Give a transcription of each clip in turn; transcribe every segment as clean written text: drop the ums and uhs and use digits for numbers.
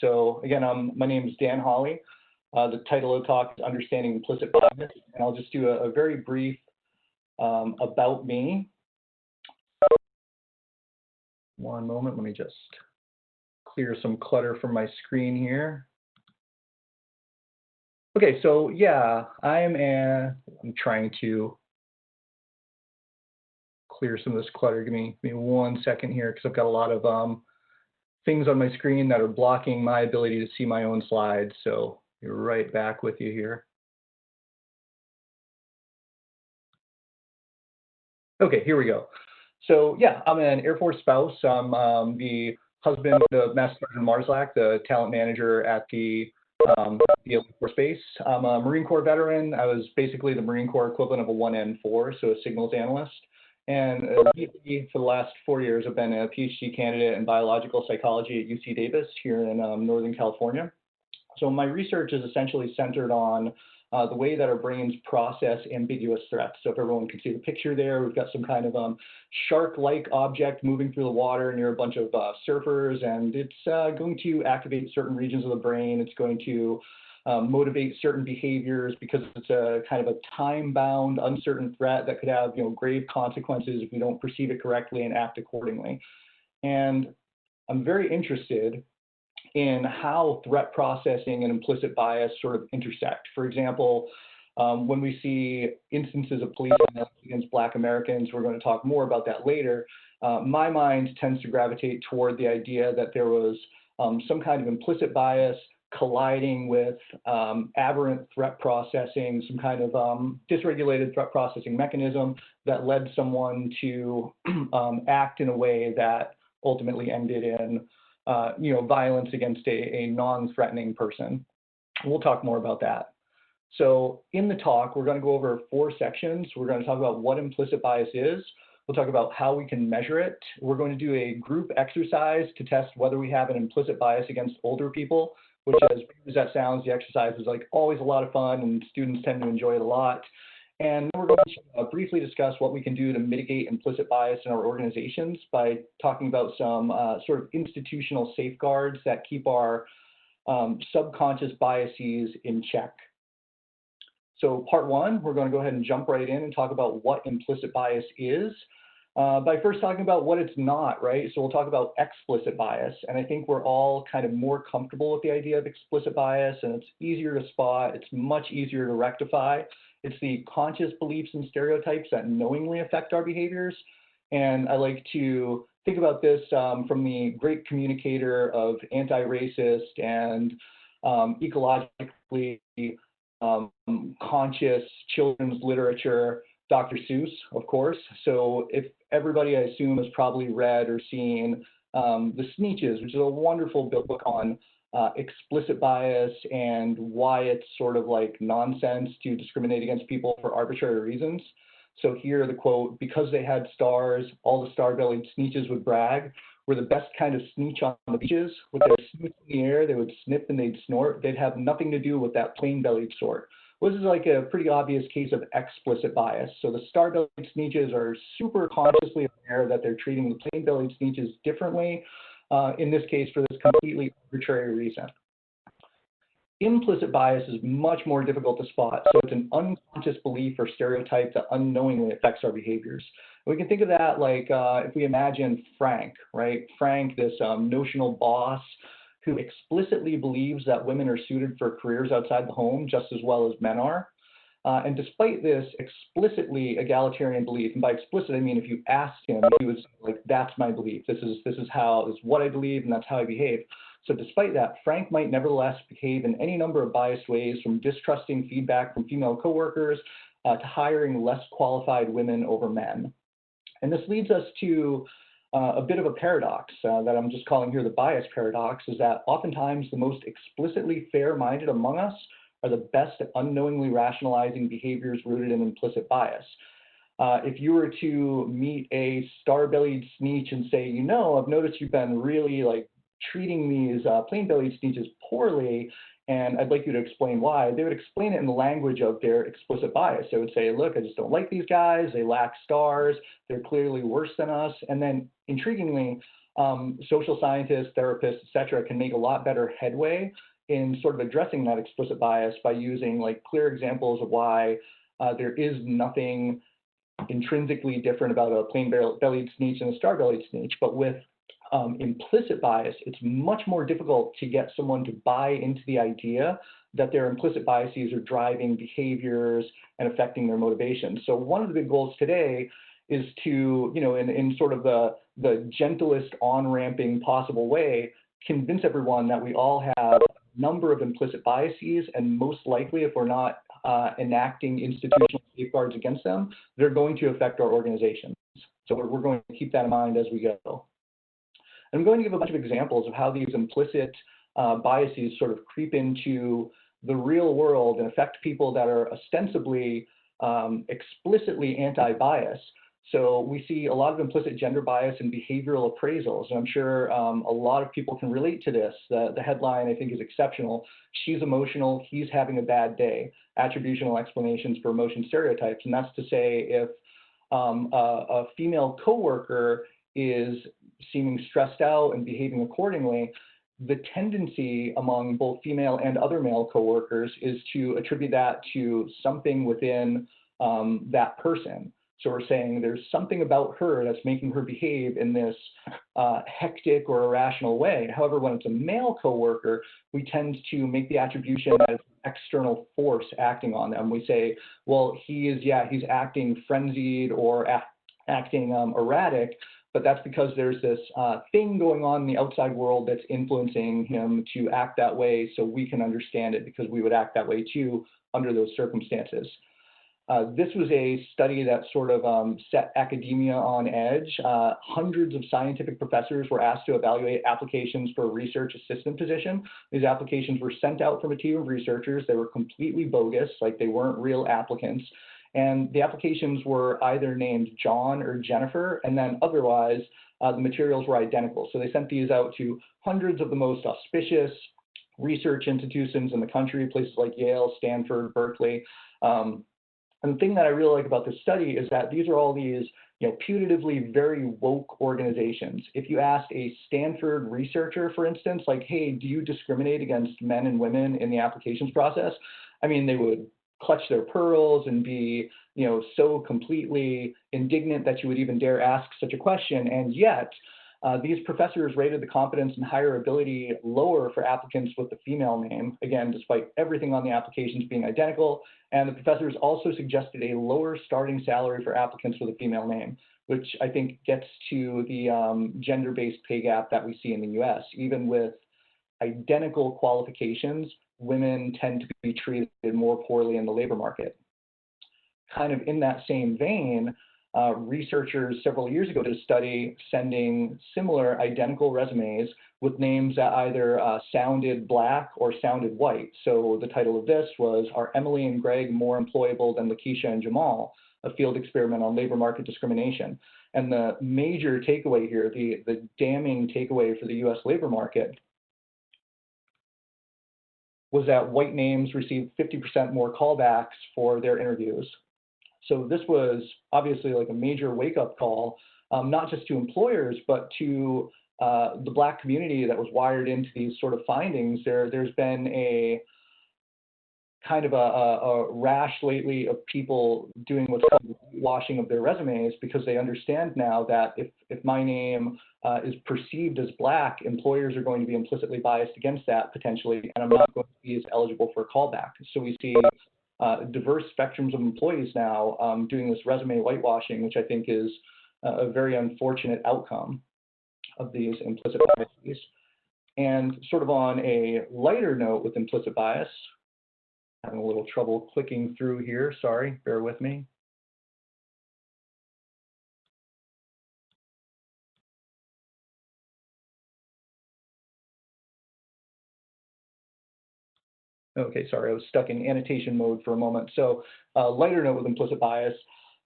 So again, my name is Dan Hawley. The title of the talk is Understanding Implicit Bias, and I'll just do a very brief about me. One moment, let me just clear some clutter from my screen here. Okay, so yeah, I'm trying to clear some of this clutter. Give me 1 second here, because I've got a lot of things on my screen that are blocking my ability to see my own slides. So you're right back with you here. Okay, here we go. So yeah, I'm an Air Force spouse. I'm the husband of Master Sergeant Marslak, the talent manager at the Beale Air Force Base. I'm a Marine Corps veteran. I was basically the Marine Corps equivalent of a 1N4, so a signals analyst. And for the last 4 years, I've been a PhD candidate in biological psychology at UC Davis here in Northern California. So my research is essentially centered on the way that our brains process ambiguous threats. So if everyone can see the picture there, we've got some kind of shark-like object moving through the water near a bunch of surfers, and it's going to activate certain regions of the brain. It's going to motivate certain behaviors because it's a kind of a time-bound, uncertain threat that could have grave consequences if we don't perceive it correctly and act accordingly. And I'm very interested in how threat processing and implicit bias sort of intersect. For example, when we see instances of police violence against Black Americans, we're going to talk more about that later, my mind tends to gravitate toward the idea that there was some kind of implicit bias colliding with aberrant threat processing, some kind of dysregulated threat processing mechanism that led someone to act in a way that ultimately ended in violence against a non-threatening person. We'll talk more about that. So in the talk, we're going to go over 4 sections. We're going to talk about what implicit bias is. We'll talk about how we can measure it. We're going to do a group exercise to test whether we have an implicit bias against older people, which, as weird as that sounds, the exercise is like always a lot of fun and students tend to enjoy it a lot. And we're going to briefly discuss what we can do to mitigate implicit bias in our organizations by talking about some sort of institutional safeguards that keep our subconscious biases in check. So part 1, we're going to go ahead and jump right in and talk about what implicit bias is by first talking about what it's not, right? So we'll talk about explicit bias, and I think we're all kind of more comfortable with the idea of explicit bias, and it's easier to spot, it's much easier to rectify. It's the conscious beliefs and stereotypes that knowingly affect our behaviors. And I like to think about this from the great communicator of anti-racist and ecologically conscious children's literature, Dr. Seuss, of course. So if everybody, I assume, has probably read or seen The Sneetches, which is a wonderful book on explicit bias and why it's sort of like nonsense to discriminate against people for arbitrary reasons. So here the quote, "Because they had stars, all the star-bellied Sneetches would brag. We're the best kind of Sneetch on the beaches. With their snoots in the air, they would snip and they'd snort. They'd have nothing to do with that plain-bellied sort." Well, this is like a pretty obvious case of explicit bias. So the star-bellied Sneetches are super consciously aware that they're treating the plain-bellied Sneetches differently, in this case for this completely arbitrary reason. Implicit bias is much more difficult to spot. So it's an unconscious belief or stereotype that unknowingly affects our behaviors. We can think of that like if we imagine Frank, right? Frank, this notional boss who explicitly believes that women are suited for careers outside the home just as well as men are. And despite this explicitly egalitarian belief, and by explicit I mean if you asked him, he was like, "That's my belief. This is what I believe, and that's how I behave." So despite that, Frank might nevertheless behave in any number of biased ways, from distrusting feedback from female coworkers to hiring less qualified women over men. And this leads us to a bit of a paradox that I'm just calling here the bias paradox, is that oftentimes the most explicitly fair-minded among us are the best at unknowingly rationalizing behaviors rooted in implicit bias. If you were to meet a star-bellied Sneetch and say, I've noticed you've been really like treating these plain-bellied Sneetches poorly, and I'd like you to explain why, they would explain it in the language of their explicit bias. They would say, "Look, I just don't like these guys. They lack stars. They're clearly worse than us." And then, intriguingly, social scientists, therapists, et cetera, can make a lot better headway in sort of addressing that explicit bias by using like clear examples of why there is nothing intrinsically different about a plain-bellied sneetch and a star-bellied sneetch. But with implicit bias, it's much more difficult to get someone to buy into the idea that their implicit biases are driving behaviors and affecting their motivations. So one of the big goals today is to, in sort of the gentlest on-ramping possible way, convince everyone that we all have a number of implicit biases, and most likely, if we're not enacting institutional safeguards against them, they're going to affect our organizations. So we're going to keep that in mind as we go. I'm going to give a bunch of examples of how these implicit biases sort of creep into the real world and affect people that are ostensibly explicitly anti-bias. So we see a lot of implicit gender bias in behavioral appraisals, and I'm sure a lot of people can relate to this. The headline, I think, is exceptional. She's emotional, he's having a bad day. Attributional explanations for emotion stereotypes. And that's to say, if a female coworker is seeming stressed out and behaving accordingly, the tendency among both female and other male coworkers is to attribute that to something within that person. So we're saying there's something about her that's making her behave in this hectic or irrational way. However, when it's a male coworker, we tend to make the attribution as an external force acting on them. We say, well, he's acting frenzied or acting erratic, but that's because there's this thing going on in the outside world that's influencing him to act that way, so we can understand it because we would act that way too under those circumstances. This was a study that sort of set academia on edge. Hundreds of scientific professors were asked to evaluate applications for a research assistant position. These applications were sent out from a team of researchers. They were completely bogus, like they weren't real applicants. And the applications were either named John or Jennifer, and then otherwise the materials were identical. So they sent these out to hundreds of the most auspicious research institutions in the country, places like Yale, Stanford, Berkeley. And the thing that I really like about this study is that these are all these, putatively very woke organizations. If you asked a Stanford researcher, for instance, like, hey, do you discriminate against men and women in the applications process? I mean, they would clutch their pearls and be, so completely indignant that you would even dare ask such a question. And yet, these professors rated the competence and hireability lower for applicants with the female name, again, despite everything on the applications being identical. And the professors also suggested a lower starting salary for applicants with a female name, which I think gets to the gender-based pay gap that we see in the US. Even with identical qualifications, women tend to be treated more poorly in the labor market. Kind of in that same vein, researchers several years ago did a study sending similar identical resumes with names that either sounded Black or sounded white. So the title of this was, Are Emily and Greg More Employable Than Lakeisha and Jamal? A Field Experiment on Labor Market Discrimination. And the major takeaway here, the damning takeaway for the US labor market, was that white names received 50% more callbacks for their interviews. So this was obviously like a major wake-up call, not just to employers, but to the Black community that was wired into these sort of findings. There's been a kind of a rash lately of people doing what's called washing of their resumes, because they understand now that if my name is perceived as Black, employers are going to be implicitly biased against that potentially, and I'm not going to be as eligible for a callback. So we see diverse spectrums of employees now doing this resume whitewashing, which I think is a very unfortunate outcome of these implicit biases. And sort of on a lighter note with implicit bias, having a little trouble clicking through here, sorry, bear with me. Okay, sorry, I was stuck in annotation mode for a moment. So lighter note with implicit bias.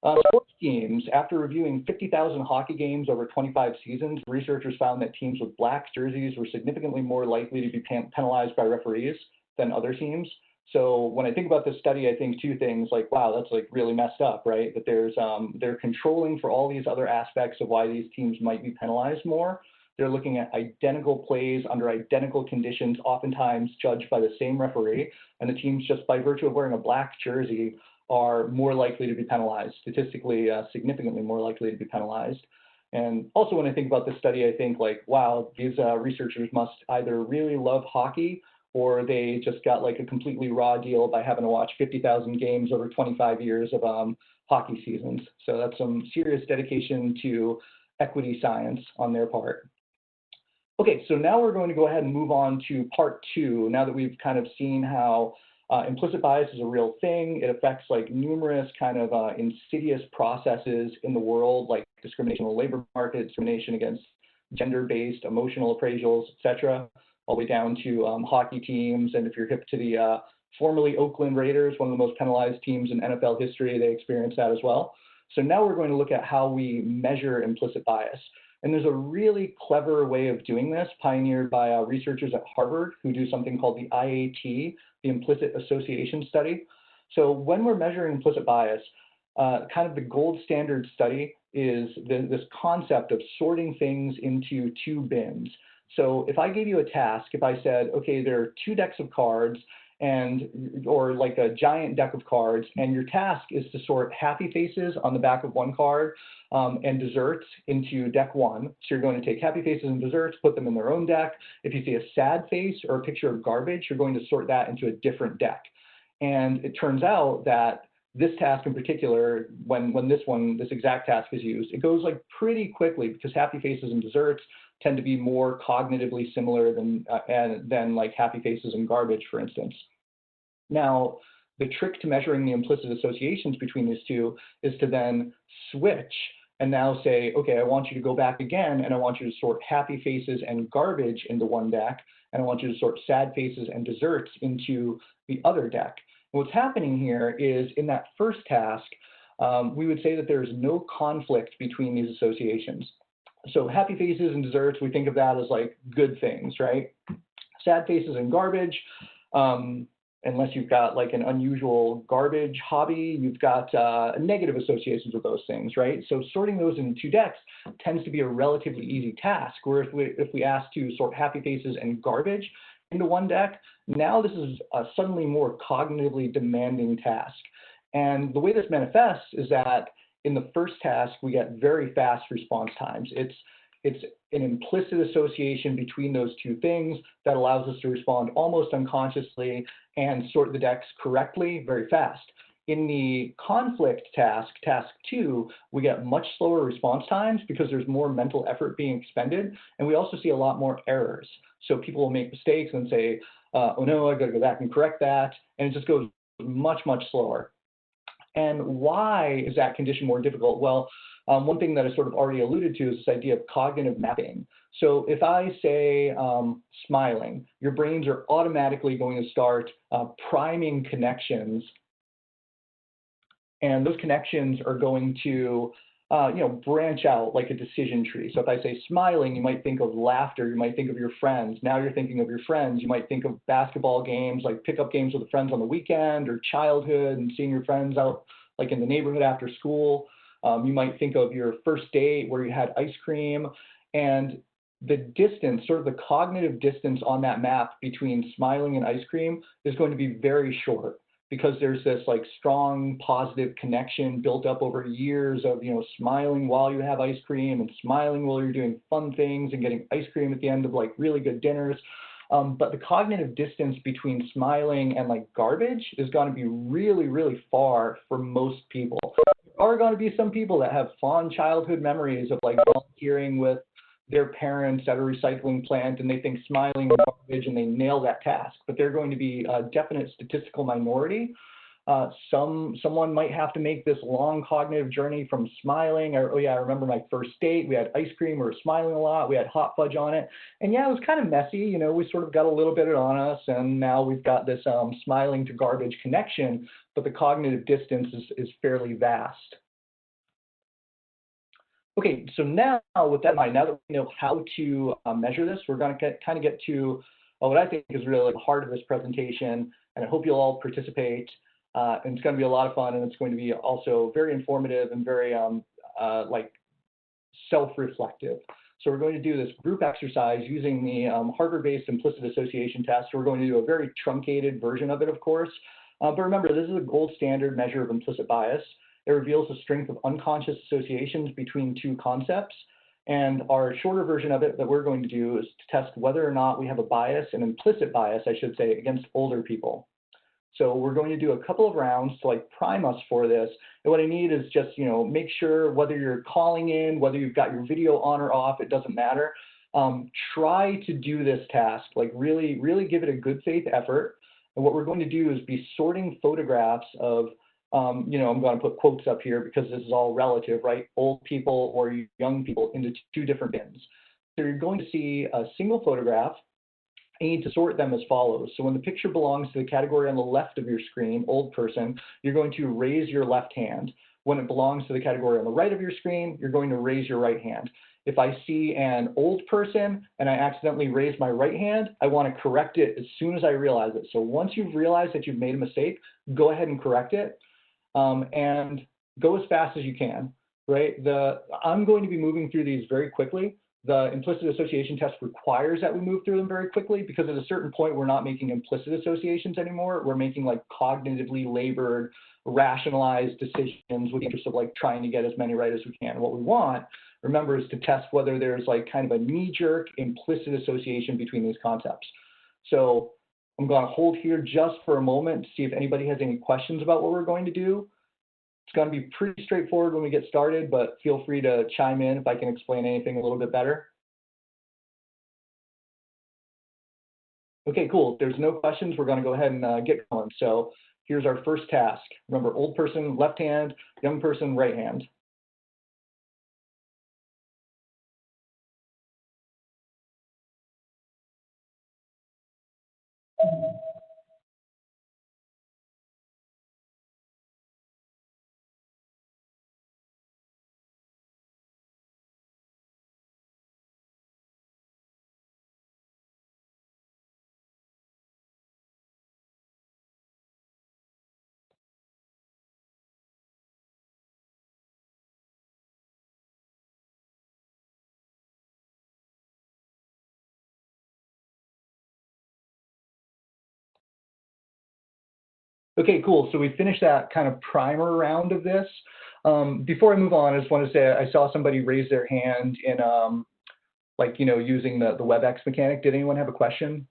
Sports teams, after reviewing 50,000 hockey games over 25 seasons, researchers found that teams with Black jerseys were significantly more likely to be penalized by referees than other teams. So when I think about this study, I think two things, like, wow, that's like really messed up, right? That they're controlling for all these other aspects of why these teams might be penalized more. They're looking at identical plays under identical conditions, oftentimes judged by the same referee, and the teams, just by virtue of wearing a black jersey, are more likely to be penalized, statistically significantly more likely to be penalized. And also when I think about this study, I think like, wow, these researchers must either really love hockey or they just got like a completely raw deal by having to watch 50,000 games over 25 years of hockey seasons. So that's some serious dedication to equity science on their part. Okay, so now we're going to go ahead and move on to part 2, now that we've kind of seen how implicit bias is a real thing. It affects like numerous kind of insidious processes in the world, like discrimination in the labor market, discrimination against gender-based emotional appraisals, etc., all the way down to hockey teams. And if you're hip to the formerly Oakland Raiders, one of the most penalized teams in NFL history, they experience that as well. So now we're going to look at how we measure implicit bias. And there's a really clever way of doing this, pioneered by researchers at Harvard who do something called the IAT, the Implicit Association Study. So when we're measuring implicit bias, kind of the gold standard study is this concept of sorting things into 2 bins. So if I gave you a task, if I said, okay, there are 2 decks of cards, or like a giant deck of cards, and your task is to sort happy faces on the back of one card and desserts into deck 1. So you're going to take happy faces and desserts, put them in their own deck. If you see a sad face or a picture of garbage, you're going to sort that into a different deck. And it turns out that this task in particular, when this exact task is used, it goes like pretty quickly because happy faces and desserts tend to be more cognitively similar than like happy faces and garbage, for instance. Now, the trick to measuring the implicit associations between these two is to then switch and now say, okay, I want you to go back again, and I want you to sort happy faces and garbage into one deck, and I want you to sort sad faces and desserts into the other deck. And what's happening here is in that first task, we would say that there's no conflict between these associations. So happy faces and desserts, we think of that as like good things, right? Sad faces and garbage, unless you've got like an unusual garbage hobby, you've got negative associations with those things, right? So sorting those into 2 decks tends to be a relatively easy task, where if we ask to sort happy faces and garbage into one deck, now this is a suddenly more cognitively demanding task. And the way this manifests is that in the first task, we get very fast response times. It's an implicit association between those 2 things that allows us to respond almost unconsciously and sort the decks correctly very fast. In the conflict task, task 2, we get much slower response times because there's more mental effort being expended, and we also see a lot more errors. So people will make mistakes and say, oh no, I gotta go back and correct that, and it just goes much, much slower. And why is that condition more difficult? Well, one thing that I sort of already alluded to is this idea of cognitive mapping. So if I say smiling, your brains are automatically going to start priming connections, and those connections are going to branch out like a decision tree. So if I say smiling, you might think of laughter, you might think of your friends. Now you're thinking of your friends. You might think of basketball games, like pickup games with the friends on the weekend, or childhood and seeing your friends out like in the neighborhood after school. You might think of your first date where you had ice cream, and the distance, sort of the cognitive distance on that map between smiling and ice cream is going to be very short, because there's this like strong positive connection built up over years of, smiling while you have ice cream and smiling while you're doing fun things and getting ice cream at the end of like really good dinners. But the cognitive distance between smiling and like garbage is going to be really, really far for most people. There are going to be some people that have fond childhood memories of like volunteering with their parents at a recycling plant, and they think smiling is garbage and they nail that task, but they're going to be a definite statistical minority. Someone might have to make this long cognitive journey from smiling, or, oh yeah, I remember my first date, we had ice cream, we were smiling a lot, we had hot fudge on it, and yeah, it was kind of messy, we sort of got a little bit on us, and now we've got this smiling to garbage connection, but the cognitive distance is fairly vast. Okay, so now with that in mind, now that we know how to measure this, we're going to kind of get to what I think is really the heart of this presentation, and I hope you'll all participate. And it's going to be a lot of fun, and it's going to be also very informative and very like self-reflective. So we're going to do this group exercise using the Harvard-based implicit association test. We're going to do a very truncated version of it, of course. But remember, this is a gold standard measure of implicit bias. It reveals the strength of unconscious associations between two concepts. And our shorter version of it that we're going to do is to test whether or not we have a bias, an implicit bias, I should say, against older people. So we're going to do a couple of rounds to like prime us for this. And what I need is just, make sure whether you're calling in, whether you've got your video on or off, it doesn't matter. Try to do this task, like really, really give it a good faith effort. And what we're going to do is be sorting photographs of, I'm going to put quotes up here because this is all relative, right? Old people or young people into two different bins. So you're going to see a single photograph. You need to sort them as follows. So when the picture belongs to the category on the left of your screen, old person, you're going to raise your left hand. When it belongs to the category on the right of your screen, you're going to raise your right hand. If I see an old person and I accidentally raise my right hand, I want to correct it as soon as I realize it. So once you've realized that you've made a mistake, go ahead and correct it. And go as fast as you can, right? I'm going to be moving through these very quickly. The implicit association test requires that we move through them very quickly because at a certain point, we're not making implicit associations anymore. We're making like cognitively labored, rationalized decisions with the interest of like trying to get as many right as we can. What we want, remember, is to test whether there's like kind of a knee-jerk implicit association between these concepts. So I'm going to hold here just for a moment to see if anybody has any questions about what we're going to do. It's going to be pretty straightforward when we get started, but feel free to chime in if I can explain anything a little bit better. Okay, cool. If there's no questions, we're going to go ahead and get going. So here's our first task. Remember, old person, left hand, young person, right hand. Okay, cool. So we finished that kind of primer round of this. Before I move on, I just want to say I saw somebody raise their hand in using the WebEx mechanic. Did anyone have a question?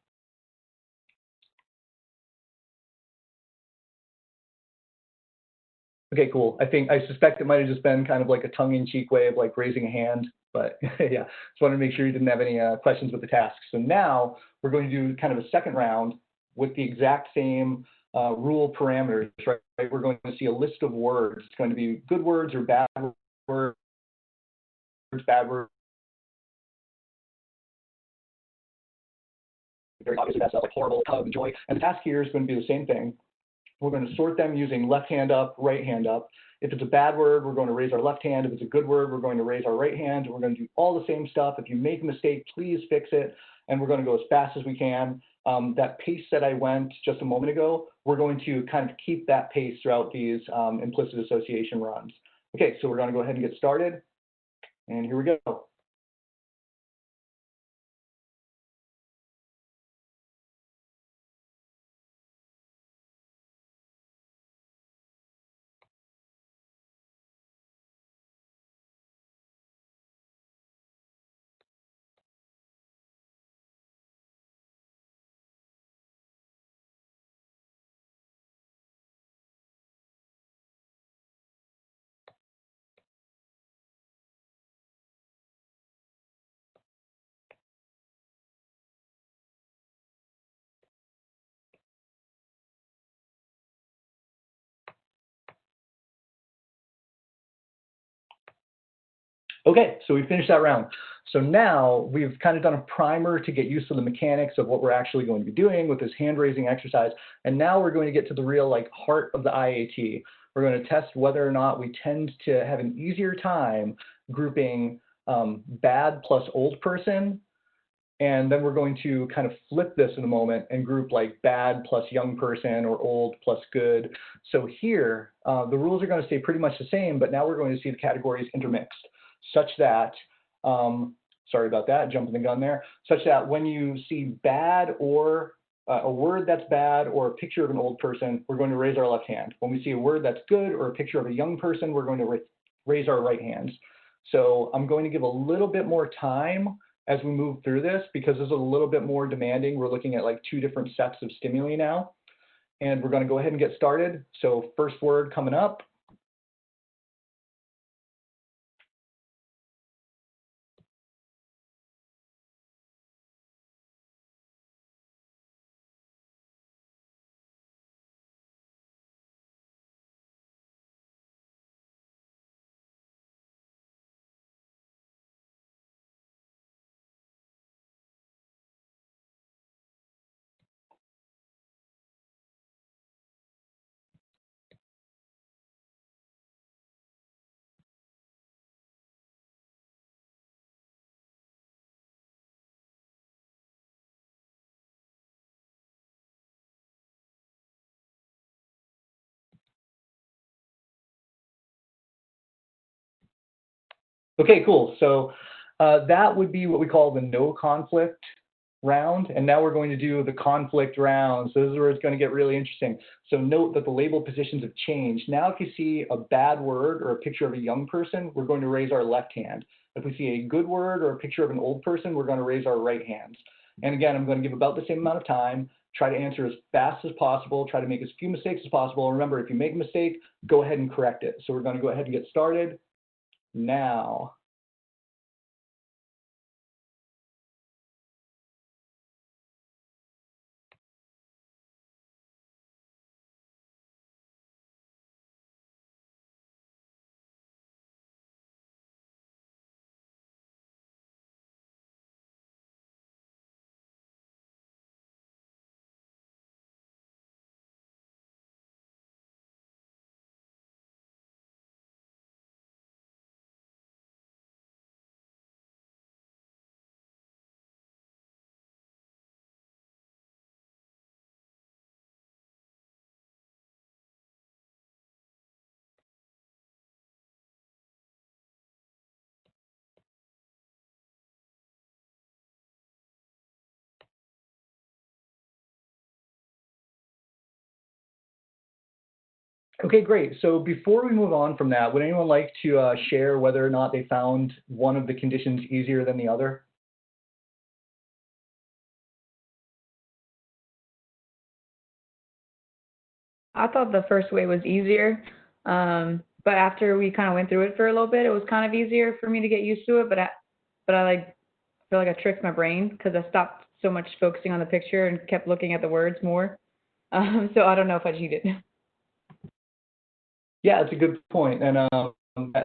Okay, cool. I suspect it might have just been kind of like a tongue-in-cheek way of like raising a hand, but yeah, just wanted to make sure you didn't have any questions with the task. So now we're going to do kind of a second round with the exact same rule parameters, right? We're going to see a list of words. It's going to be good words or bad words, bad words. Very obviously, that's like horrible, tub, joy. And the task here is going to be the same thing. We're going to sort them using left hand up, right hand up. If it's a bad word, we're going to raise our left hand. If it's a good word, we're going to raise our right hand. We're going to do all the same stuff. If you make a mistake, please fix it. And we're going to go as fast as we can. That pace that I went just a moment ago, we're going to kind of keep that pace throughout these implicit association runs. Okay, so we're going to go ahead and get started. And here we go. Okay, so we finished that round. So now we've kind of done a primer to get used to the mechanics of what we're actually going to be doing with this hand raising exercise. And now we're going to get to the real like heart of the IAT. We're going to test whether or not we tend to have an easier time grouping bad plus old person. And then we're going to kind of flip this in a moment and group like bad plus young person or old plus good. So here, the rules are going to stay pretty much the same, but now we're going to see the categories intermixed, such that sorry about that, jumping the gun there, such that when you see bad or a word that's bad or a picture of an old person, we're going to raise our left hand. When we see a word that's good or a picture of a young person, we're going to raise our right hands. So I'm going to give a little bit more time as we move through this because this is a little bit more demanding. We're looking at like 2 different sets of stimuli now. And we're going to go ahead and get started. So first word coming up. Okay, cool. So that would be what we call the no conflict round. And now we're going to do the conflict round. So this is where it's going to get really interesting. So note that the label positions have changed. Now if you see a bad word or a picture of a young person, we're going to raise our left hand. If we see a good word or a picture of an old person, we're going to raise our right hands. And again, I'm going to give about the same amount of time. Try to answer as fast as possible. Try to make as few mistakes as possible. And remember, if you make a mistake, go ahead and correct it. So we're going to go ahead and get started now. Okay, great. So before we move on from that, would anyone like to share whether or not they found one of the conditions easier than the other? I thought the first way was easier, but after we kind of went through it for a little bit, it was kind of easier for me to get used to it. But I like feel like I tricked my brain because I stopped so much focusing on the picture and kept looking at the words more. So I don't know if I cheated. Yeah, it's a good point. And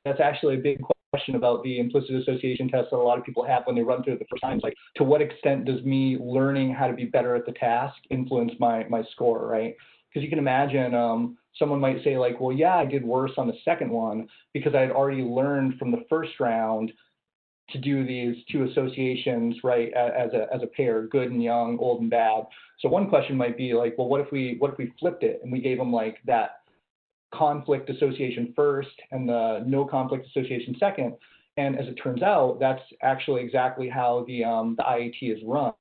that's actually a big question about the implicit association test that a lot of people have when they run through it the first time. It's like, to what extent does me learning how to be better at the task influence my score, right? Because you can imagine someone might say like, well, yeah, I did worse on the second one because I had already learned from the first round to do these 2 associations, right, as a pair, good and young, old and bad. So one question might be like, well, what if we flipped it and we gave them like that conflict association first and the no conflict association second? And as it turns out, that's actually exactly how the IAT is run.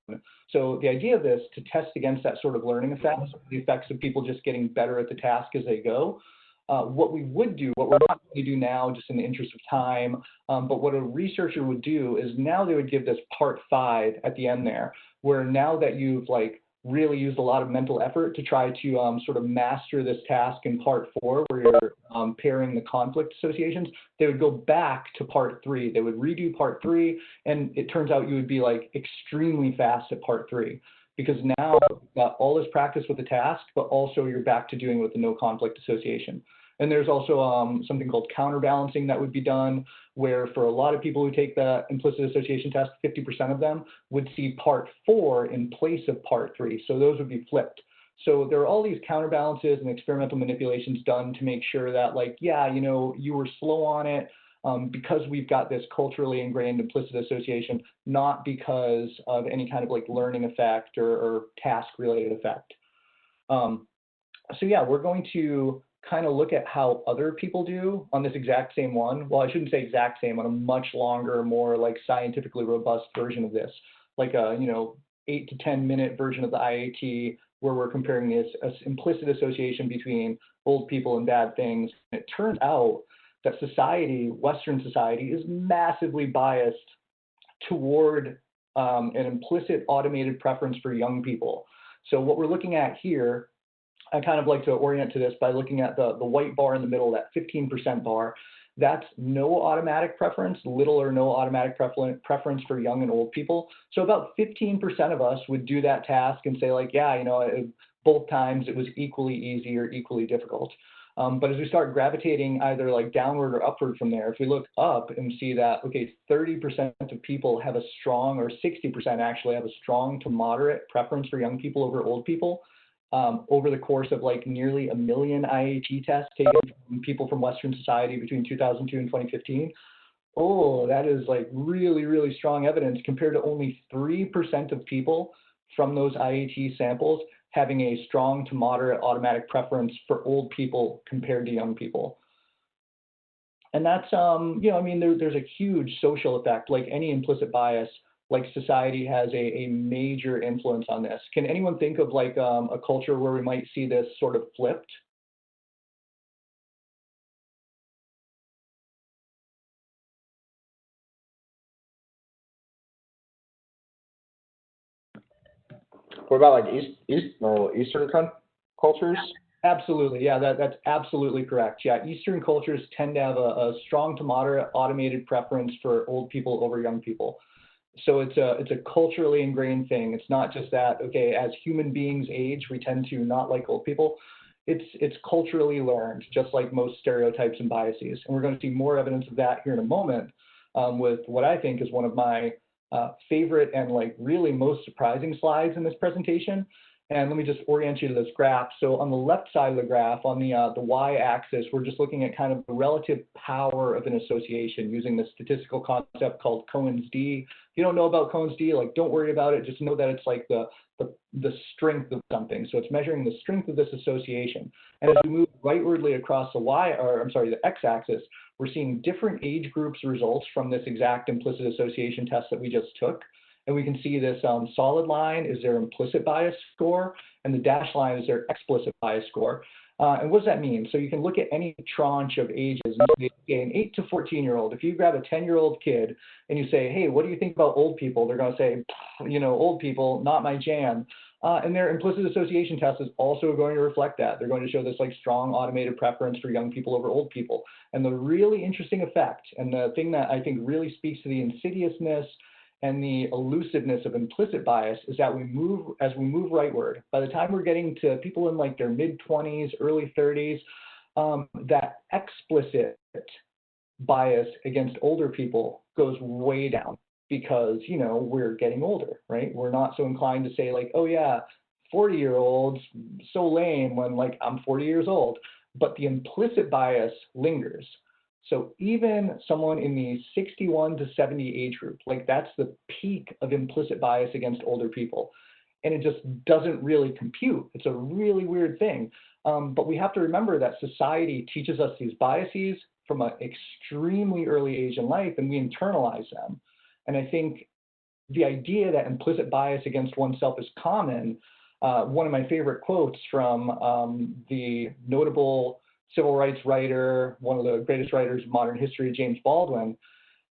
So the idea of this, to test against that sort of learning effect, the effects of people just getting better at the task as they go, what we would do, what we're not going to do now, just in the interest of time, but what a researcher would do is now they would give this part 5 at the end there, where now that you've like really used a lot of mental effort to try to sort of master this task in part 4, where you're pairing the conflict associations, they would go back to part 3. They would redo part 3, and it turns out you would be like extremely fast at part 3. Because now you've got all this practice with the task, but also you're back to doing it with the no conflict association. And there's also something called counterbalancing that would be done, where for a lot of people who take the implicit association test, 50% of them would see part 4 in place of part 3. So those would be flipped. So there are all these counterbalances and experimental manipulations done to make sure that, like, yeah, you know, you were slow on it because we've got this culturally ingrained implicit association, not because of any kind of like learning effect or task related effect. So yeah, we're going to kind of look at how other people do on this exact same one. Well, I shouldn't say exact same, on a much longer, more like scientifically robust version of this, like a, 8 to 10 minute version of the IAT, where we're comparing this implicit association between old people and bad things. It turns out that society, Western society, is massively biased toward an implicit automated preference for young people. So what we're looking at here, I kind of like to orient to this by looking at the white bar in the middle, that 15% bar. That's no automatic preference, little or no automatic preference for young and old people. So about 15% of us would do that task and say like, yeah, both times it was equally easy or equally difficult. But as we start gravitating either like downward or upward from there, if we look up and see that, okay, 30% of people have a strong, or 60% actually have a strong to moderate preference for young people over old people, over the course of like nearly 1 million IAT tests taken from people from Western society between 2002 and 2015. Oh, that is like really, really strong evidence compared to only 3% of people from those IAT samples having a strong to moderate automatic preference for old people compared to young people. And that's, there's a huge social effect, like any implicit bias, like society has a major influence on this. Can anyone think of like a culture where we might see this sort of flipped? What about like Eastern cultures? Absolutely, yeah, that's absolutely correct. Yeah, Eastern cultures tend to have a strong to moderate automated preference for old people over young people. So it's a culturally ingrained thing. It's not just that, okay, as human beings age, we tend to not like old people. It's culturally learned, just like most stereotypes and biases. And we're going to see more evidence of that here in a moment, with what I think is one of my favorite and like really most surprising slides in this presentation. And let me just orient you to this graph. So on the left side of the graph, on the y-axis, we're just looking at kind of the relative power of an association using the statistical concept called Cohen's d. If you don't know about Cohen's d, like don't worry about it. Just know that it's like the strength of something. So it's measuring the strength of this association. And as we move rightwardly across the x-axis, we're seeing different age groups results from this exact implicit association test that we just took. And we can see this solid line is their implicit bias score, and the dashed line is their explicit bias score. And what does that mean? So you can look at any tranche of ages and say, okay, an 8 to 14-year-old, if you grab a 10-year-old kid and you say, hey, what do you think about old people? They're going to say, old people, not my jam. And their implicit association test is also going to reflect that. They're going to show this like strong automated preference for young people over old people. And the really interesting effect, and the thing that I think really speaks to the insidiousness and the elusiveness of implicit bias, is that as we move rightward, by the time we're getting to people in like their mid-20s, early 30s, that explicit bias against older people goes way down because, we're getting older, right? We're not so inclined to say like, oh yeah, 40-year-olds, so lame when like I'm 40 years old, but the implicit bias lingers. So even someone in the 61 to 70 age group, like that's the peak of implicit bias against older people. And it just doesn't really compute. It's a really weird thing. But we have to remember that society teaches us these biases from an extremely early age in life, and we internalize them. And I think the idea that implicit bias against oneself is common, one of my favorite quotes from the notable civil rights writer, one of the greatest writers of modern history, James Baldwin,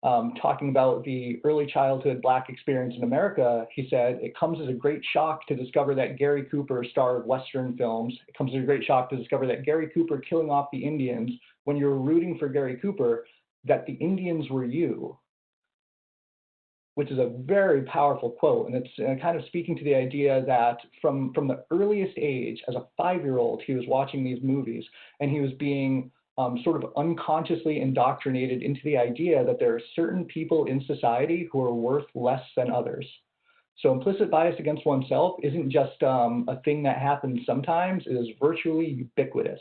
talking about the early childhood Black experience in America. He said, it comes as a great shock to discover that Gary Cooper, star of Western films, it comes as a great shock to discover that Gary Cooper killing off the Indians, when you're rooting for Gary Cooper, that the Indians were you. Which is a very powerful quote. And it's kind of speaking to the idea that from the earliest age, as a 5-year-old, he was watching these movies and he was being sort of unconsciously indoctrinated into the idea that there are certain people in society who are worth less than others. So implicit bias against oneself isn't just a thing that happens sometimes, it is virtually ubiquitous.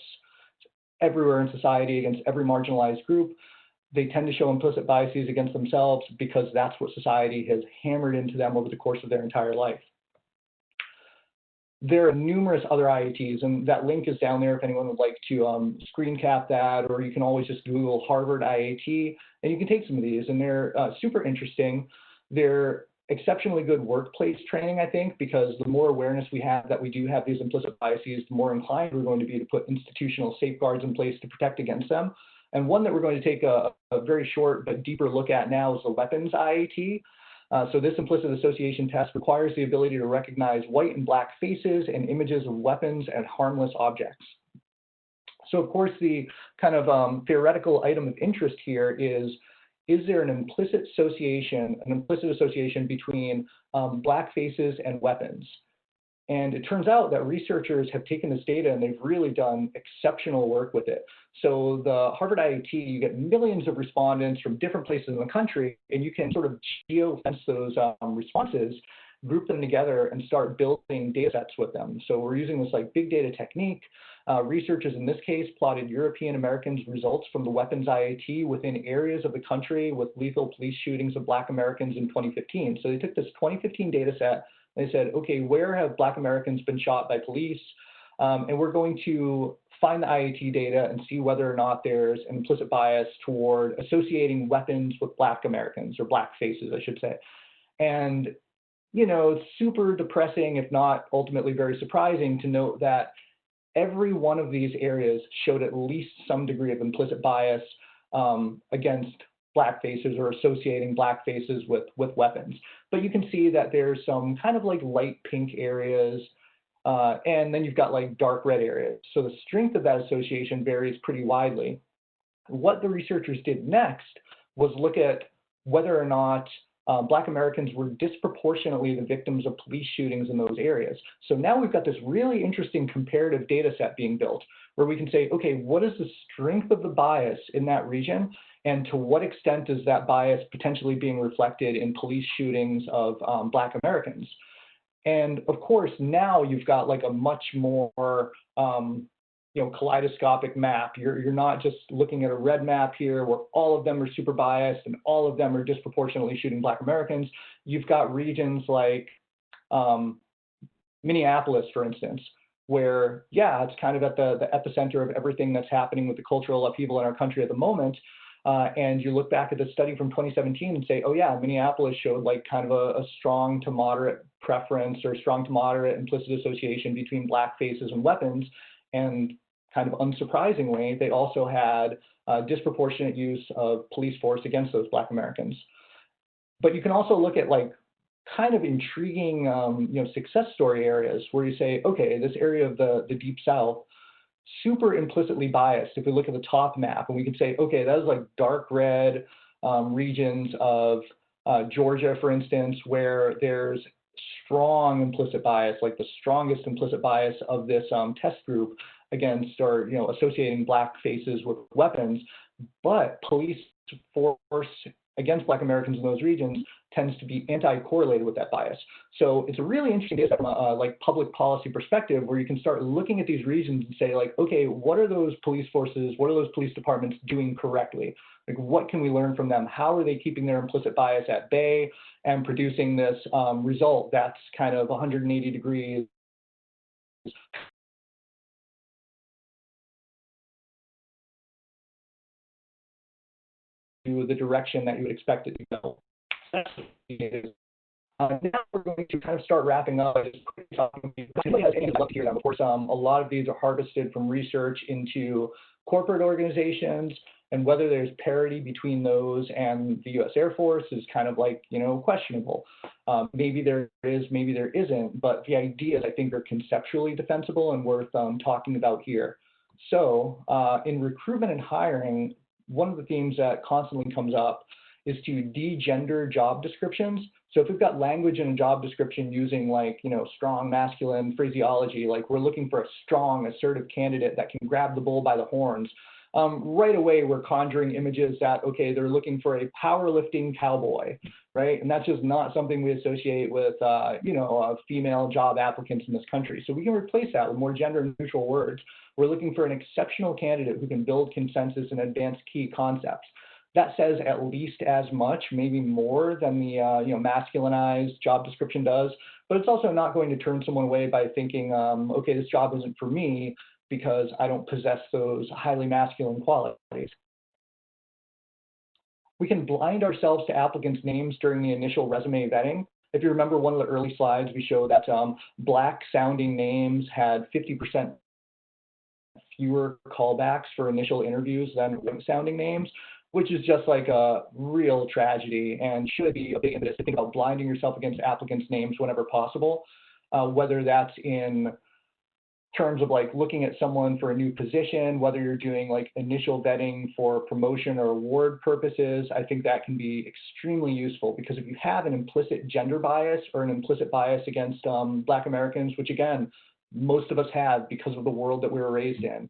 It's everywhere in society, against every marginalized group. They tend to show implicit biases against themselves because that's what society has hammered into them over the course of their entire life. there are numerous other IATs, and that link is down there if anyone would like to screen cap that, or you can always just Google Harvard IAT, and you can take some of these, and they're super interesting. They're exceptionally good workplace training, I think, because the more awareness we have that we do have these implicit biases, the more inclined we're going to be to put institutional safeguards in place to protect against them. And one that we're going to take a very short but deeper look at now is the weapons IAT. So this implicit association test requires the ability to recognize white and black faces and images of weapons and harmless objects. So of course, the kind of theoretical item of interest here is there an implicit association between black faces and weapons? And it turns out that researchers have taken this data and they've really done exceptional work with it. So the Harvard IAT, you get millions of respondents from different places in the country, and you can sort of geo-fence those responses, group them together, and start building data sets with them. So we're using this like big data technique. Researchers in this case plotted European Americans' results from the weapons IAT within areas of the country with lethal police shootings of Black Americans in 2015. So they took this 2015 data set. They said, okay, where have Black Americans been shot by police? And we're going to find the IAT data and see whether or not there's an implicit bias toward associating weapons with Black Americans, or Black faces, I should say. And, you know, it's super depressing, if not ultimately very surprising, to note that every one of these areas showed at least some degree of implicit bias against Black faces, or associating Black faces with weapons. But you can see that there's some kind of like light pink areas, and then you've got like dark red areas. So the strength of that association varies pretty widely. What the researchers did next was look at whether or not Black Americans were disproportionately the victims of police shootings in those areas. So now we've got this really interesting comparative data set being built, where we can say, okay, what is the strength of the bias in that region? And to what extent is that bias potentially being reflected in police shootings of Black Americans? And of course, now you've got like a much more kaleidoscopic map. You're not just looking at a red map here where all of them are super biased and all of them are disproportionately shooting Black Americans. You've got regions like Minneapolis, for instance, where, yeah, it's kind of at the epicenter of everything that's happening with the cultural upheaval in our country at the moment. And you look back at the study from 2017 and say, oh yeah, Minneapolis showed like kind of a strong to moderate preference, or strong to moderate implicit association between Black faces and weapons. And kind of unsurprisingly, they also had disproportionate use of police force against those Black Americans. But you can also look at like kind of intriguing success story areas where you say, okay, this area of the Deep South, super implicitly biased. If we look at the top map, and we can say, okay, that is like dark red regions of Georgia, for instance, where there's strong implicit bias, like the strongest implicit bias of this test group against, or associating Black faces with weapons. But police force against Black Americans in those regions tends to be anti-correlated with that bias. So it's a really interesting data from a like public policy perspective, where you can start looking at these regions and say like, okay, what are those police forces, what are those police departments doing correctly? Like, what can we learn from them? How are they keeping their implicit bias at bay and producing this result that's kind of 180 degrees to the direction that you would expect it to go. Now we're going to kind of start wrapping up. Anybody has anything left to hear them? Of course, a lot of these are harvested from research into corporate organizations, and whether there's parity between those and the U.S. Air Force is kind of like, questionable. Maybe there is, maybe there isn't, but the ideas I think are conceptually defensible and worth talking about here. So in recruitment and hiring, one of the themes that constantly comes up is to de-gender job descriptions. So if we've got language in a job description using like, strong masculine phraseology, like we're looking for a strong, assertive candidate that can grab the bull by the horns, right away we're conjuring images that, okay, they're looking for a powerlifting cowboy, right? And that's just not something we associate with, female job applicants in this country. So we can replace that with more gender neutral words. We're looking for an exceptional candidate who can build consensus and advance key concepts. That says at least as much, maybe more than the masculinized job description does, but it's also not going to turn someone away by thinking, okay, this job isn't for me because I don't possess those highly masculine qualities. We can blind ourselves to applicants' names during the initial resume vetting. If you remember one of the early slides, we showed that black sounding names had 50% fewer callbacks for initial interviews than white sounding names, which is just like a real tragedy and should be a big impetus to think about blinding yourself against applicants' names whenever possible, whether that's in terms of like looking at someone for a new position, whether you're doing like initial vetting for promotion or award purposes. I think that can be extremely useful, because if you have an implicit gender bias or an implicit bias against Black Americans, which again, most of us have because of the world that we were raised in.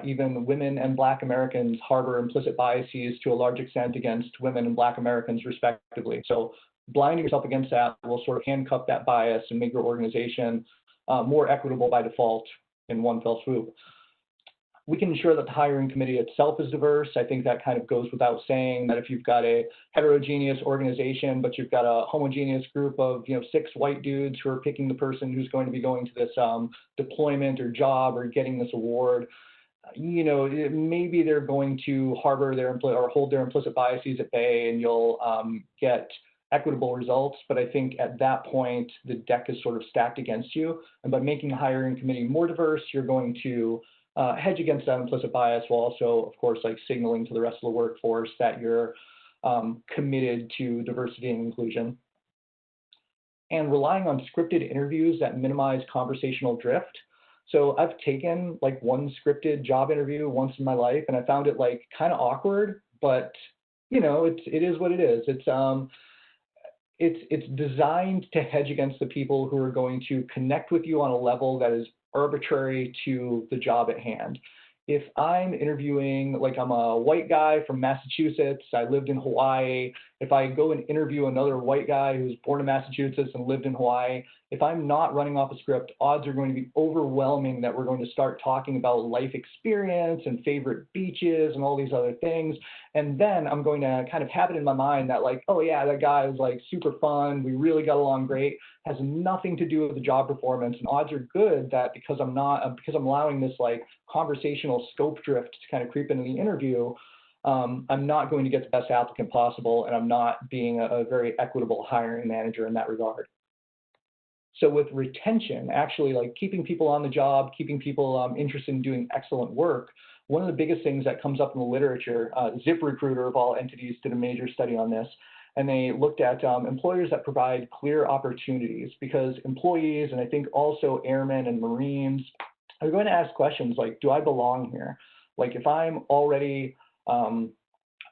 Even women and Black Americans harbor implicit biases to a large extent against women and Black Americans respectively. So blinding yourself against that will sort of handcuff that bias and make your organization more equitable by default in one fell swoop. We can ensure that the hiring committee itself is diverse. I think that kind of goes without saying, that if you've got a heterogeneous organization, but you've got a homogeneous group of 6 white dudes who are picking the person who's going to be going to this deployment or job or getting this award, maybe they're going to harbor their or hold their implicit biases at bay, and you'll get equitable results. But I think at that point, the deck is sort of stacked against you. And by making the hiring committee more diverse, you're going to hedge against that implicit bias, while also, of course, like signaling to the rest of the workforce that you're committed to diversity and inclusion. And relying on scripted interviews that minimize conversational drift. So I've taken like one scripted job interview once in my life, and I found it like kind of awkward, but it is what it is. It's designed to hedge against the people who are going to connect with you on a level that is arbitrary to the job at hand. If I'm interviewing, like I'm a white guy from Massachusetts, I lived in Hawaii. If I go and interview another white guy who's born in Massachusetts and lived in Hawaii, if I'm not running off a script, odds are going to be overwhelming that we're going to start talking about life experience and favorite beaches and all these other things. And then I'm going to kind of have it in my mind that like, oh yeah, that guy was like super fun, we really got along great, has nothing to do with the job performance. And odds are good that because I'm allowing this like conversational scope drift to kind of creep into the interview, I'm not going to get the best applicant possible, and I'm not being a very equitable hiring manager in that regard. So with retention, actually like keeping people on the job, keeping people interested in doing excellent work, one of the biggest things that comes up in the literature, ZipRecruiter of all entities did a major study on this, and they looked at employers that provide clear opportunities, because employees, and I think also airmen and Marines, are going to ask questions like, do I belong here? Like if I'm already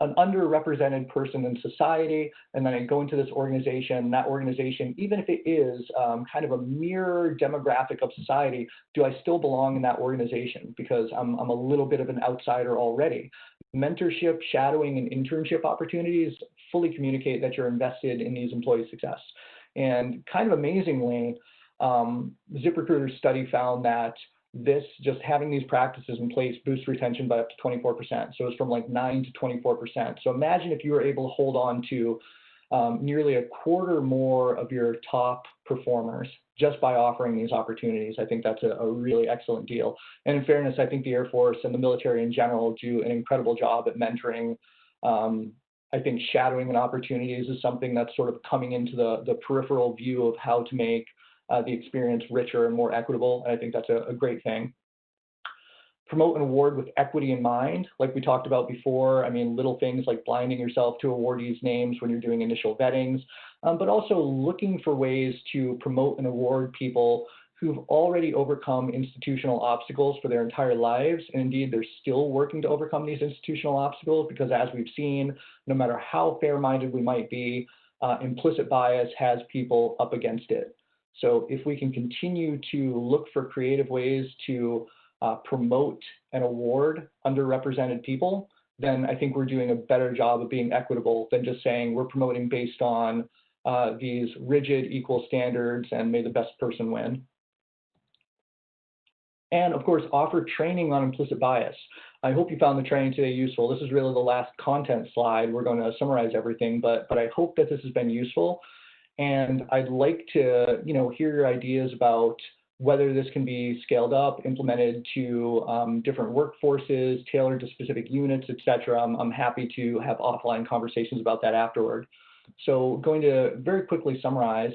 an underrepresented person in society, and then I go into this organization, that organization, even if it is kind of a mirror demographic of society, do I still belong in that organization? Because I'm a little bit of an outsider already. Mentorship, shadowing, and internship opportunities fully communicate that you're invested in these employees' success. And kind of amazingly, ZipRecruiter's study found that just having these practices in place boosts retention by up to 24%. So it's from like 9 to 24%. So imagine if you were able to hold on to nearly a quarter more of your top performers just by offering these opportunities. I think that's a really excellent deal. And in fairness, I think the Air Force and the military in general do an incredible job at mentoring. I think shadowing and opportunities is something that's sort of coming into the peripheral view of how to make the experience richer and more equitable. And I think that's a great thing. Promote an award with equity in mind, like we talked about before. I mean, little things like blinding yourself to awardees' names when you're doing initial vettings, but also looking for ways to promote and award people who've already overcome institutional obstacles for their entire lives. And indeed, they're still working to overcome these institutional obstacles, because as we've seen, no matter how fair-minded we might be, implicit bias has people up against it. So if we can continue to look for creative ways to promote and award underrepresented people, then I think we're doing a better job of being equitable than just saying we're promoting based on these rigid equal standards and may the best person win. And of course, offer training on implicit bias. I hope you found the training today useful. This is really the last content slide. We're going to summarize everything, but I hope that this has been useful. And I'd like to, hear your ideas about whether this can be scaled up, implemented to different workforces, tailored to specific units, et cetera. I'm happy to have offline conversations about that afterward. So going to very quickly summarize.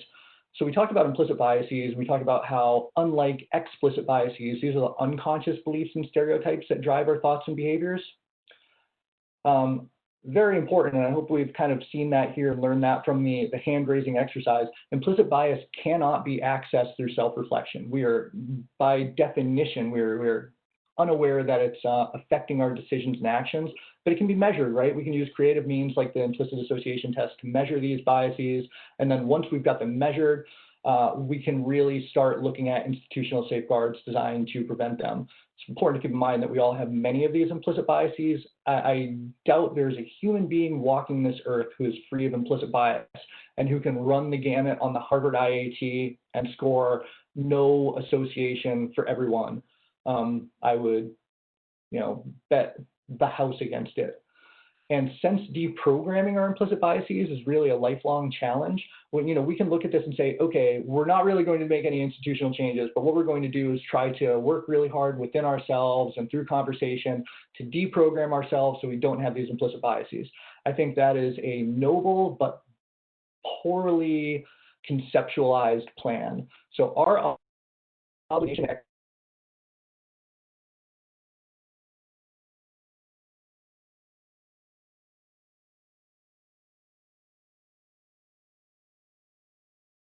So we talked about implicit biases. We talked about how, unlike explicit biases, these are the unconscious beliefs and stereotypes that drive our thoughts and behaviors. Very important, and I hope we've kind of seen that here and learned that from the hand-raising exercise. Implicit bias cannot be accessed through self-reflection. We are, by definition, we're unaware that it's affecting our decisions and actions, but it can be measured, right? We can use creative means like the implicit association test to measure these biases, and then once we've got them measured, we can really start looking at institutional safeguards designed to prevent them. It's important to keep in mind that we all have many of these implicit biases. I doubt there's a human being walking this earth who is free of implicit bias and who can run the gamut on the Harvard IAT and score no association for everyone. I would, bet the house against it. And since deprogramming our implicit biases is really a lifelong challenge, when, we can look at this and say, okay, we're not really going to make any institutional changes, but what we're going to do is try to work really hard within ourselves and through conversation to deprogram ourselves so we don't have these implicit biases. I think that is a noble but poorly conceptualized plan. So our obligation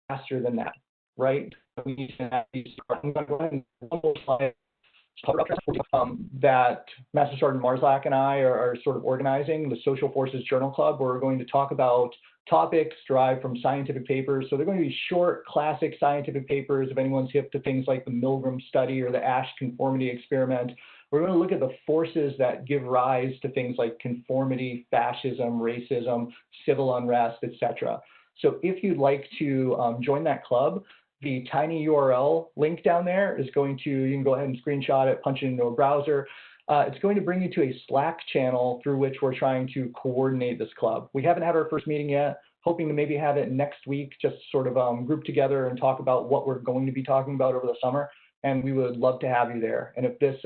faster than that, right? We need to have these. I'm going to go ahead and one more slide. That Master Sergeant Marszak and I are sort of organizing the Social Forces Journal Club, where we're going to talk about topics derived from scientific papers. So they're going to be short, classic scientific papers if anyone's hip to things like the Milgram study or the Asch conformity experiment. We're going to look at the forces that give rise to things like conformity, fascism, racism, civil unrest, etc. So if you'd like to join that club, the tiny URL link down there is going to, you can go ahead and screenshot it, punch it into a browser. It's going to bring you to a Slack channel through which we're trying to coordinate this club. We haven't had our first meeting yet, hoping to maybe have it next week, just sort of group together and talk about what we're going to be talking about over the summer. And we would love to have you there. And if this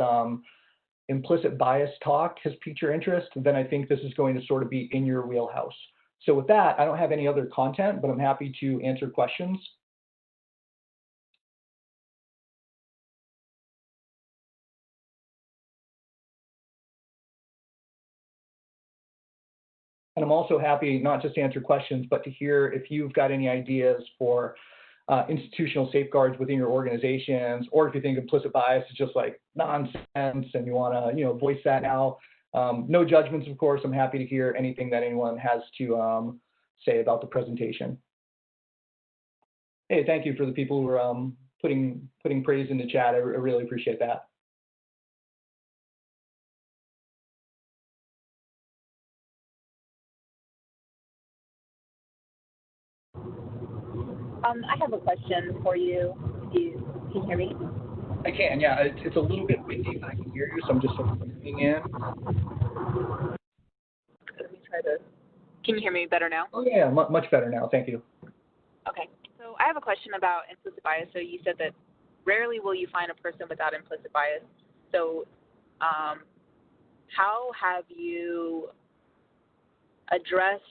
implicit bias talk has piqued your interest, then I think this is going to sort of be in your wheelhouse. So with that, I don't have any other content, but I'm happy to answer questions. And I'm also happy not just to answer questions, but to hear if you've got any ideas for institutional safeguards within your organizations, or if you think implicit bias is just like nonsense and you want to, voice that now. No judgments, of course. I'm happy to hear anything that anyone has to say about the presentation. Hey, thank you for the people who are putting praise in the chat. I really appreciate that. I have a question for you. Can you hear me? I can, yeah. It's a little bit windy, but I can hear you, so I'm just sort of tuning in. Let me try to. Can you hear me better now? Oh, yeah, much better now. Thank you. Okay. So I have a question about implicit bias. So you said that rarely will you find a person without implicit bias. So how have you addressed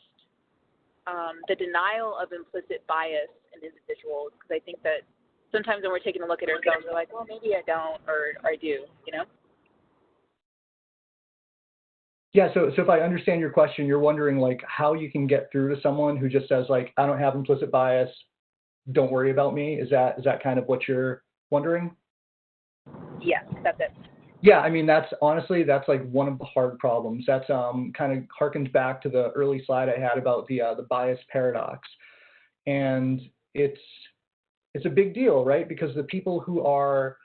the denial of implicit bias in individuals? Because I think that sometimes when we're taking a look at ourselves, we're like, well, maybe I don't, or I do, Yeah, so if I understand your question, you're wondering like how you can get through to someone who just says like, I don't have implicit bias, don't worry about me. Is that kind of what you're wondering? Yes, that's it. Yeah, I mean, that's like one of the hard problems. That's kind of harkens back to the early slide I had about the bias paradox. And it's a big deal, right? Because the people who are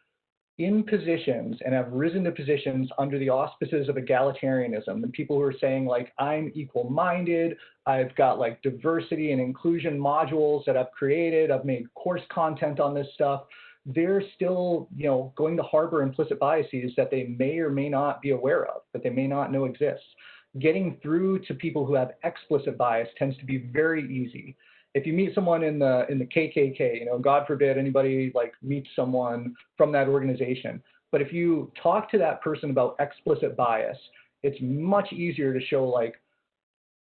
in positions and have risen to positions under the auspices of egalitarianism, and people who are saying like, I'm equal-minded, I've got like diversity and inclusion modules that I've created, I've made course content on this stuff, they're still, going to harbor implicit biases that they may or may not be aware of, that they may not know exists. Getting through to people who have explicit bias tends to be very easy. if you meet someone in the KKK, you know, God forbid anybody like meets someone from that organization, but if you talk to that person about explicit bias, it's much easier to show like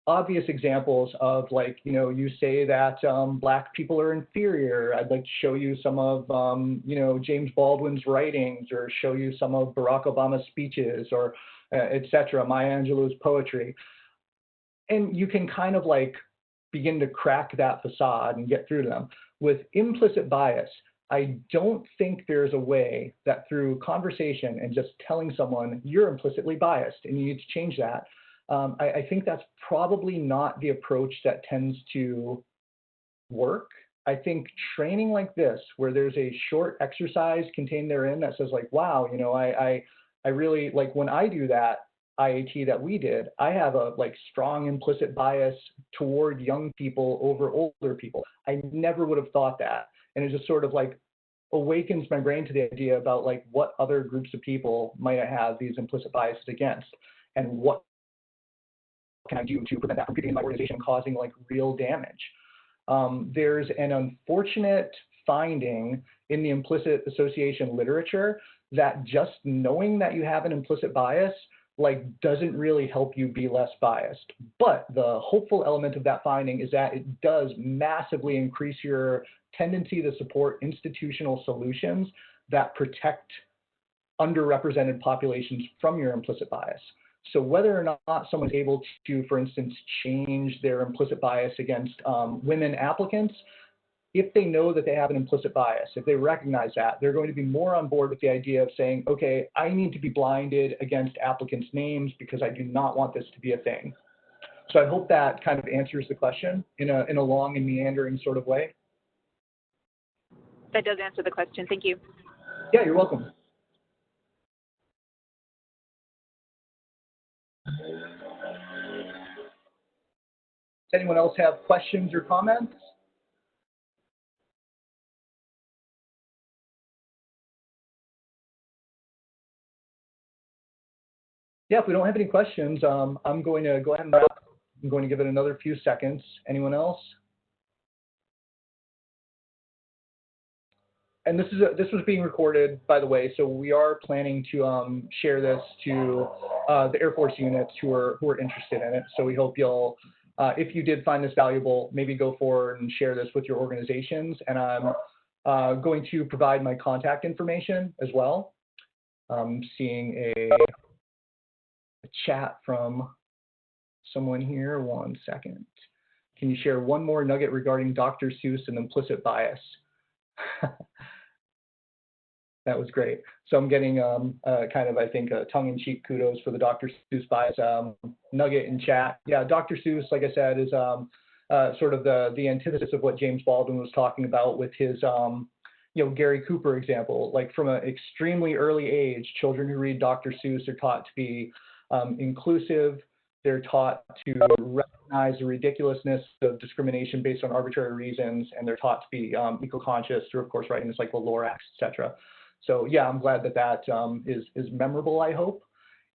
obvious examples of like, you know, you say that Black people are inferior. I'd like to show you some of, you know, James Baldwin's writings, or show you some of Barack Obama's speeches, or et cetera, Maya Angelou's poetry. And you can kind of like begin to crack that facade and get through to them. With implicit bias, I don't think there's a way that through conversation and just telling someone you're implicitly biased and you need to change that, I think that's probably not the approach that tends to work. I think training like this, where there's a short exercise contained therein that says like, wow, you know, I really, like when I do that IAT that we did, I have a like strong implicit bias toward young people over older people. I never would have thought that. And it just sort of like awakens my brain to the idea about like what other groups of people might I have these implicit biases against, and what can I do to prevent that from getting in my organization, causing like real damage. There's an unfortunate finding in the implicit association literature that just knowing that you have an implicit bias like doesn't really help you be less biased. But the hopeful element of that finding is that it does massively increase your tendency to support institutional solutions that protect underrepresented populations from your implicit bias. So whether or not someone's able to, for instance, change their implicit bias against women applicants, if they know that they have an implicit bias, if they recognize that, they're going to be more on board with the idea of saying, okay, I need to be blinded against applicants' names because I do not want this to be a thing. So I hope that kind of answers the question in a long and meandering sort of way. That does answer the question. Thank you. Yeah, you're welcome. Does anyone else have questions or comments? Yeah, if we don't have any questions, I'm going to go ahead and wrap. I'm going to give it another few seconds. Anyone else? And this was being recorded, by the way, so we are planning to share this to the Air Force units who are interested in it. So we hope you'll, if you did find this valuable, maybe go forward and share this with your organizations. And I'm going to provide my contact information as well. I'm seeing a chat from someone here. 1 second. Can you share one more nugget regarding Dr. Seuss and implicit bias? That was great. So I'm getting kind of, I think, a tongue-in-cheek kudos for the Dr. Seuss bias nugget in chat. Yeah, Dr. Seuss, like I said, is sort of the antithesis of what James Baldwin was talking about with his, you know, Gary Cooper example. Like from an extremely early age, children who read Dr. Seuss are taught to be inclusive. They're taught to recognize the ridiculousness of discrimination based on arbitrary reasons, and they're taught to be eco-conscious through, of course, writing this like the Lorax, et cetera. So yeah, I'm glad that is memorable, I hope.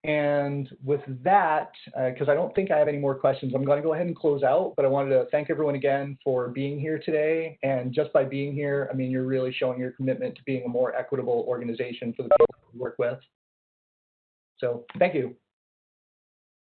And with that, because I don't think I have any more questions, I'm going to go ahead and close out. But I wanted to thank everyone again for being here today. And just by being here, I mean, you're really showing your commitment to being a more equitable organization for the people you work with. So thank you.